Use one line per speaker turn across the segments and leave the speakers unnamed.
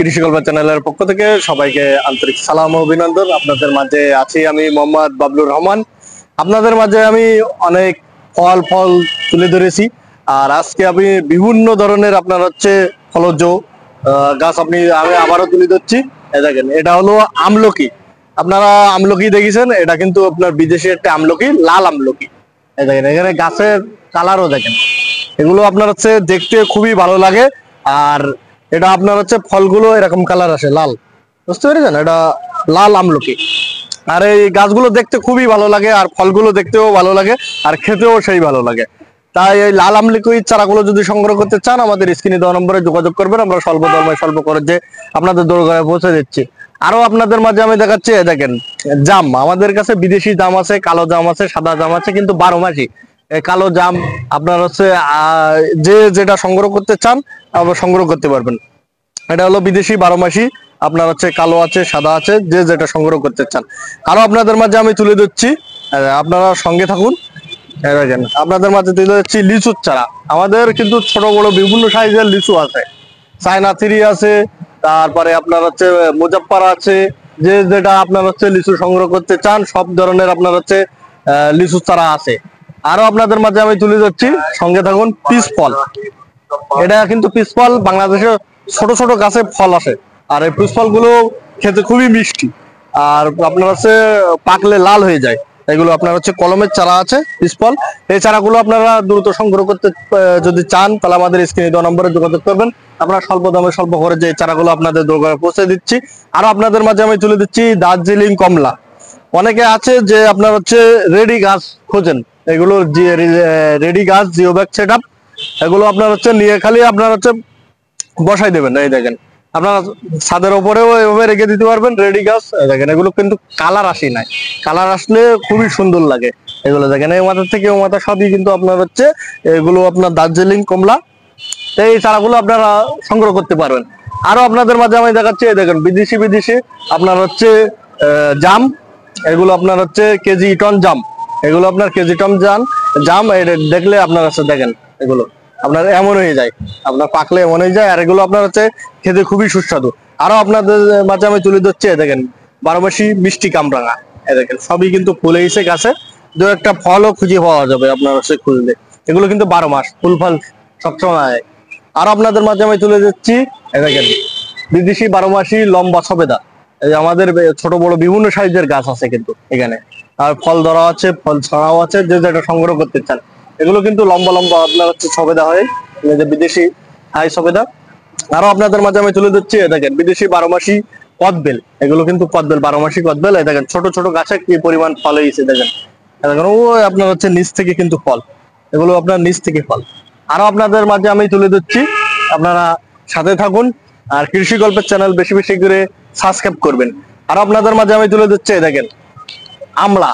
কৃষি গল্প চ্যানেলের পক্ষ থেকে সবাইকে আন্তরিক সালাম ও অভিনন্দন। আপনাদের মাঝে আছি আমি মোহাম্মদ বাবলুর রহমান। আপনাদের মাঝে আমি অনেক ফল তুলে ধরেছি। আর আজকে আমি বিভিন্ন ধরনের আপনার হচ্ছে ফলজ গাছ আমি আবারও তুলে ধরছি। দেখেন, এটা হলো আমলকি। আপনারা আমলকি দেখেছেন, এটা কিন্তু আপনার বিদেশি একটা আমলকি, লাল আমলকি। দেখেন, এখানে গাছের কালারও দেখেন। এগুলো আপনার হচ্ছে দেখতে খুবই ভালো লাগে। আর এটা আপনার হচ্ছে ফলগুলো এরকম কালার আসে, লাল। বুঝতে পেরেছেন? এটা লাল আমলকি। আর এই গাছগুলো দেখতে খুবই ভালো লাগে, আর ফলগুলো দেখতেও ভালো লাগে, আর খেতেও সেই ভালো লাগে। তাই এই লাল আমলকির চারাগুলো যদি সংগ্রহ করতে চান, আমাদের স্ক্রিনে দেওয়া নম্বরে যোগাযোগ করবেন। আমরা স্বল্প দামে স্বল্প খরচে আপনাদের দোরগোড়ায় পৌঁছে দিচ্ছি। আরো আপনাদের মাঝে আমি দেখাচ্ছি, দেখেন জাম। আমাদের কাছে বিদেশি জাম আছে, কালো জাম আছে, সাদা জাম আছে, কিন্তু 12 মাসি। কালো জাম আপনার হচ্ছে যে যেটা সংগ্রহ করতে চান আপনারা সংগ্রহ করতে পারবেন। এটা হলো বিদেশি 12 মাসি। আপনার হচ্ছে কালো আছে, সাদা আছে, যে যেটা সংগ্রহ করতে চান। আরো আপনাদের মাঝে আমি তুলে দিচ্ছি, আপনারা সঙ্গে থাকুন। দেখেন, আপনাদের মাঝে তুলে দিচ্ছি লিচুর চারা। আমাদের কিন্তু ছোট বড় বিভিন্ন সাইজের লিচু আছে। চায়না থ্রি আছে, তারপরে আপনার হচ্ছে মুজাফফর আছে। যে যেটা আপনার হচ্ছে লিচু সংগ্রহ করতে চান, সব ধরনের আপনার হচ্ছে লিচু চারা আছে। আরো আপনাদের মাঝে আমি তুলে ধরছি, সঙ্গে থাকুন, পিস ফল। এটা কিন্তু পিস ফল, বাংলাদেশে ছোট ছোট গাছে ফল আসে। আর এই পিস ফলগুলো খেতে খুবই মিষ্টি, আর আপনার হচ্ছে পাকলে লাল হয়ে যায়। এগুলো আপনার হচ্ছে কলমের চারা আছে, পিস ফল। এই চারাগুলো আপনারা দ্রুত সংগ্রহ করতে যদি চান, তাহলে আমাদের স্ক্রিনে দেওয়া নম্বরে যোগাযোগ করবেন। আপনারা স্বল্প দামে স্বল্প খরচে এই চারাগুলো আপনাদের দোকানে পৌঁছে দিচ্ছি। আরো আপনাদের মাঝে আমি তুলে দিচ্ছি দার্জিলিং কমলা। অনেকে আছে যে আপনার হচ্ছে রেডি গাছ খোঁজেন, এগুলো রেডি গাছ, জিও ব্যাগ সেট আপ। এগুলো আপনার হচ্ছে নিয়ে খালি আপনার হচ্ছে বসাই দেবেন। এই দেখেন, আপনারা ছাদের উপরেও এভাবে রেখে দিতে পারবেন রেডি গাছ। দেখেন, এগুলো কিন্তু কালার আসি নাই, কালার আসলে খুবই সুন্দর লাগে। এগুলো দেখেন, এই মাথা থেকে ও মাথা সবই কিন্তু আপনার হচ্ছে এগুলো আপনার দার্জিলিং কমলা। এই চারাগুলো আপনারা সংগ্রহ করতে পারবেন। আরো আপনাদের মাঝে আমি দেখাচ্ছি, দেখেন বিদেশি আপনার হচ্ছে জাম। এগুলো আপনার হচ্ছে কেজি টন জাম। এগুলো আপনার কেজি টন জাম দেখলে আপনার হচ্ছে দেখেন, এগুলো আপনার এমন হয়ে যায়, আপনার পাকলে এমন হয়ে যায়। আর এগুলো আপনার হচ্ছে খেতে খুবই সুস্বাদু। আরো আপনাদের মাঝে আমি তুলে ধরছি, দেখেন 12 মাসি মিষ্টি কামরাঙা। দেখেন, সবই কিন্তু ফুলে এসে গাছে, দু একটা ফলও খুঁজে পাওয়া যাবে আপনার হচ্ছে খুঁজলে। এগুলো কিন্তু 12 মাস ফুল ফল সবসময়। আর আপনাদের মাঝে আমি তুলে দিচ্ছি, দেখেন বিদেশি 12 মাসি লম্বা সবেদা। এই আমাদের ছোট বড় বিভিন্ন সাইজের গাছ আছে কিন্তু এখানে। আর ফল ধরা আছে, ফল ছড়াও আছে, যে যেটা সংগ্রহ করতে চান। এগুলো কিন্তু লম্বা লম্বা আপনার হচ্ছে সবেদা হয়, বিদেশি হাই সবেদা। আরো আপনাদের মাঝে আমি তুলে দিচ্ছি, দেখেন বিদেশি 12 মাসি কদবেল। এগুলো কিন্তু কদবেল, 12 মাসি কদবেল। এই দেখেন ছোট ছোট গাছে কি পরিমাণ ফল হয়েছে। দেখেন ও আপনার হচ্ছে নিচ থেকে কিন্তু ফল, এগুলো আপনার নিচ থেকে ফল। আরো আপনাদের মাঝে আমি তুলে দিচ্ছি, আপনারা সাথে থাকুন। আর কৃষি গল্পের চ্যানেল বেশি বেশি করে সাবস্ক্রাইব করবেন। আরো আপনাদের মাঝে আমি তুলে দিচ্ছি, দেখেন আমলা।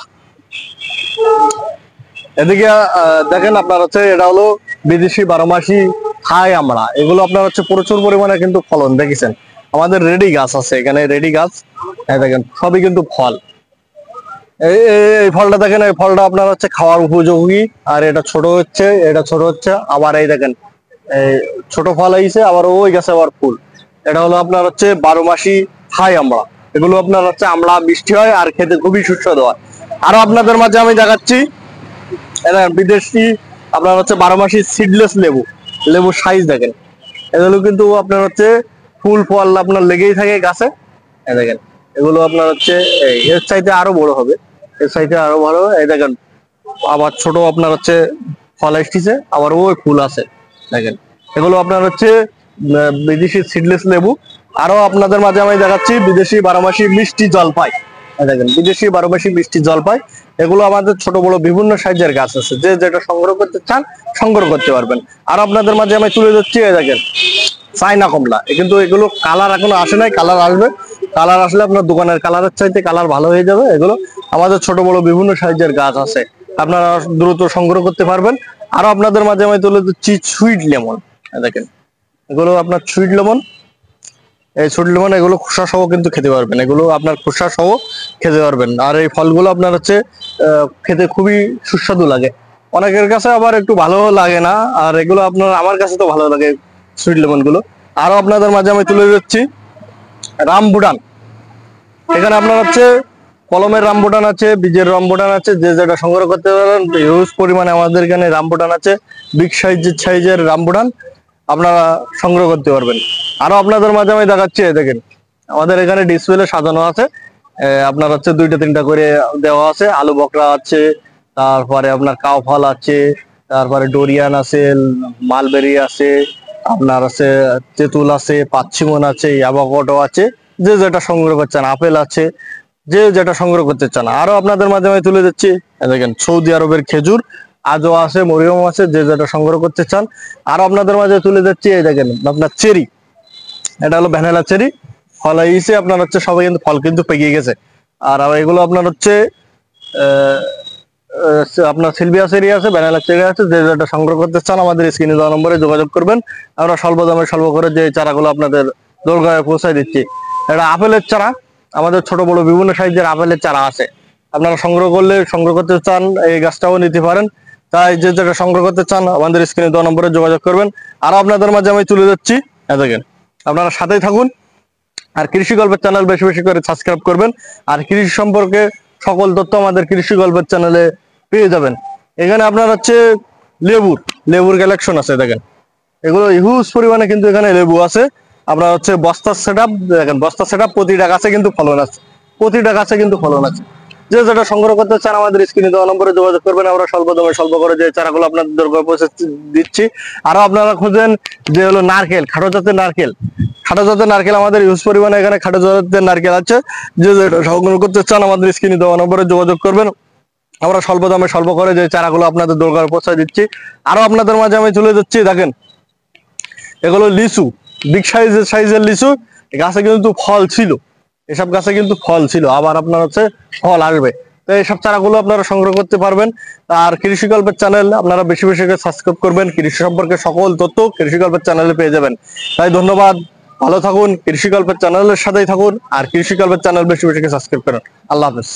এদিকে দেখেন, আপনার হচ্ছে এটা হলো বিদেশি 12 মাসি হাই আমলা। এগুলো আপনার হচ্ছে প্রচুর পরিমাণে কিন্তু ফলন দেখেছেন। আমাদের রেডি গাছ আছে এখানে, রেডি গাছ। দেখেন সবই কিন্তু ফল। এই ফলটা দেখেন, এই ফলটা আপনার হচ্ছে খাওয়ার উপযোগী। আর এটা ছোট হচ্ছে, এটা ছোট হচ্ছে আবার। এই দেখেন, এই ছোট ফল হয়েছে আবার, ওই গাছে আবার ফুল। এটা হলো আপনার হচ্ছে 12 মাসি হাই আমলা। এগুলো আপনার হচ্ছে আমলা মিষ্টি হয়, আর খেতে খুবই সুস্বাদু হয়। আরো আপনাদের মাঝে আমি দেখাচ্ছি, বিদেশি আপনার হচ্ছে 12 মাসি সিডলেস লেবু। লেবুর সাইজ দেখেন, এগুলো কিন্তু আপনার হচ্ছে ফুল ফল আপনার লেগেই থাকে গাছে। দেখেন, এগুলো আপনার হচ্ছে এর চাইতে আরো বড় হবে, এর চাইতে আরো বড়। এই দেখেন আবার ছোট আপনার হচ্ছে ফল আসছে, আবার ওই ফুল আছে। দেখেন, এগুলো আপনার হচ্ছে বিদেশি সিডলেস লেবু। আরো আপনাদের মাঝে আমি দেখাচ্ছি বিদেশি 12 মাসি মিষ্টি জলপাই। দেখেন বিদেশি 12 মাসি মিষ্টি জলপাই। এগুলো আমাদের ছোট বড় বিভিন্ন সাইজের গাছ আছে, যে যেটা সংগ্রহ করতে চান সংগ্রহ করতে পারবেন। আর আপনাদের মাঝে আমি তুলে ধরছি, দেখেন চায়না কমলা। কিন্তু এগুলো কালার এখনো আসে নাই, কালার আসবে। কালার আসলে আপনার দোকানের কালারের চাইতে কালার ভালো হয়ে যাবে। এগুলো আমাদের ছোট বড় বিভিন্ন সাইজের গাছ আছে, আপনারা দ্রুত সংগ্রহ করতে পারবেন। আরো আপনাদের মাঝে আমি তুলে দিচ্ছি সুইট লেমন। দেখেন, এগুলো আপনার সুইট লেমন। এই সুইট লেমন এগুলো খোসা সহ কিন্তু খেতে পারবেন, এগুলো আপনার খোসা সহ খেতে পারবেন। আর এই ফলগুলো আপনার হচ্ছে খেতে খুবই সুস্বাদু লাগে। অনেকের কাছে আবার একটু ভালো লাগে না, আর এগুলো আপনার আমার কাছে তো ভালো লাগে সুইট লেমন গুলো। আরো আপনাদের মাঝে আমি তুলে দিচ্ছি, রামবুটান। এখানে আপনার হচ্ছে কলমের রামবুটান আছে, বীজের রামবুটান আছে, যে যেটা সংগ্রহ করতে পারেন। হিউজ পরিমাণে আমাদের এখানে রামবুটান আছে, বিগ সাইজের রামবুটান আপনারা সংগ্রহ করতে পারবেন। আরো আপনাদের মাঝে আমি দেখাচ্ছি, দেখেন আমাদের এখানে ডিসপ্লে সাজানো আছে, আপনার হচ্ছে 2টা 3টা করে দেওয়া আছে। আলু বকরা আছে, তারপরে আপনার কাউ ফল আছে, তারপরে ডোরিয়ান আছে, মালবেরি আছে, আপনার আছে তেঁতুল আছে, পাচ্ছিমন আছে, অ্যাভোকাডো আছে, যে যেটা সংগ্রহ করছেন, আপেল আছে, যে যেটা সংগ্রহ করতে চান। আরো আপনাদের মাধ্যমে তুলে দিচ্ছি, দেখেন সৌদি আরবের খেজুর আজও আছে, মরিয়ম আছে, যে যেটা সংগ্রহ করতে চান। আরো আপনাদের মাঝে তুলে দিচ্ছি, এই দেখেন আপনার চেরি, এটা হলো ভ্যানিলা চেরি, ফল হয়েছে আপনার হচ্ছে, সবাই কিন্তু ফল কিন্তু পেকে গেছে। আর এগুলো আপনার হচ্ছে আপনার সিলভিয়া চেরি আছে, ভ্যানিলা চেরি আছে, যে যেটা সংগ্রহ করতে চান আমাদের স্ক্রিনে দেওয়া নম্বরে যোগাযোগ করবেন। আমরা স্বল্প দামে স্বল্প করে যে চারাগুলো আপনাদের দোরগোড়ায় পৌঁছায় দিচ্ছি। এটা আপেলের চারা, আমাদের ছোট বড় বিভিন্ন সাইজের আপেলের চারা আছে। আপনারা সংগ্রহ করতে চান, এই গাছটাও নিতে পারেন। তাই যে যেটা সংগ্রহ করতে চান আমাদের স্ক্রিনে দেওয়া নম্বরে যোগাযোগ করবেন। আরো আপনাদের মাঝে আমি তুলে যাচ্ছি, দেখেন আপনারা সাথেই থাকুন। আর কৃষি গল্পের চ্যানেল বেশি বেশি করে সাবস্ক্রাইব করবেন। আর কৃষি সম্পর্কে সকল তথ্য আমাদের কৃষি গল্পের চ্যানেলে পেয়ে যাবেন। এখানে আপনার হচ্ছে লেবুর কালেকশন আছে, দেখেন এগুলো হিউজ পরিমাণে কিন্তু এখানে লেবু আছে। আপনার হচ্ছে বস্তার সেটআপ, দেখেন বস্তার সেটআপ, প্রতিটা গাছে কিন্তু ফলন আছে, প্রতিটা গাছে কিন্তু ফলন আছে। যে যেটা সংগ্রহ করতে চান আমাদের স্ক্রিনে দেওয়া নম্বরে যোগাযোগ করবেন। আমরা স্বল্প দামে স্বল্প করে যে চারাগুলো আপনাদের দরকার পৌঁছে দিচ্ছি। আরো আপনারা খুঁজেন যে হলো নারকেল, খাটো জাতের নারকেল আমাদের হিউজ পরিমাণে এখানে খাটো জাতের নারকেল আছে। যে যেটা সংগ্রহ করতে চান আমাদের স্ক্রিনে দেওয়া নম্বরে যোগাযোগ করবেন। আমরা স্বল্প দামে স্বল্প করে যে চারাগুলো আপনাদের দরকার পৌঁছে দিচ্ছি। আরো আপনাদের মাঝে আমি তুলে দিচ্ছি, দেখেন এগুলো লিচু, বিগ সাইজের লিচু। গাছে কিন্তু ফল ছিল, এসব গাছে কিন্তু ফল ছিল, আবার আপনার হচ্ছে ফল আসবে। তো এইসব চারাগুলো আপনারা সংগ্রহ করতে পারবেন। আর কৃষি গল্পের চ্যানেল আপনারা বেশি বেশি করে সাবস্ক্রাইব করবেন, কৃষি সম্পর্কে সকল তথ্য কৃষি গল্পের চ্যানেলে পেয়ে যাবেন। তাই ধন্যবাদ, ভালো থাকুন, কৃষি গল্পের চ্যানেলের সাথেই থাকুন। আর কৃষি গল্পের চ্যানেল বেশি বেশি করে সাবস্ক্রাইব করুন। আল্লাহ হাফেজ।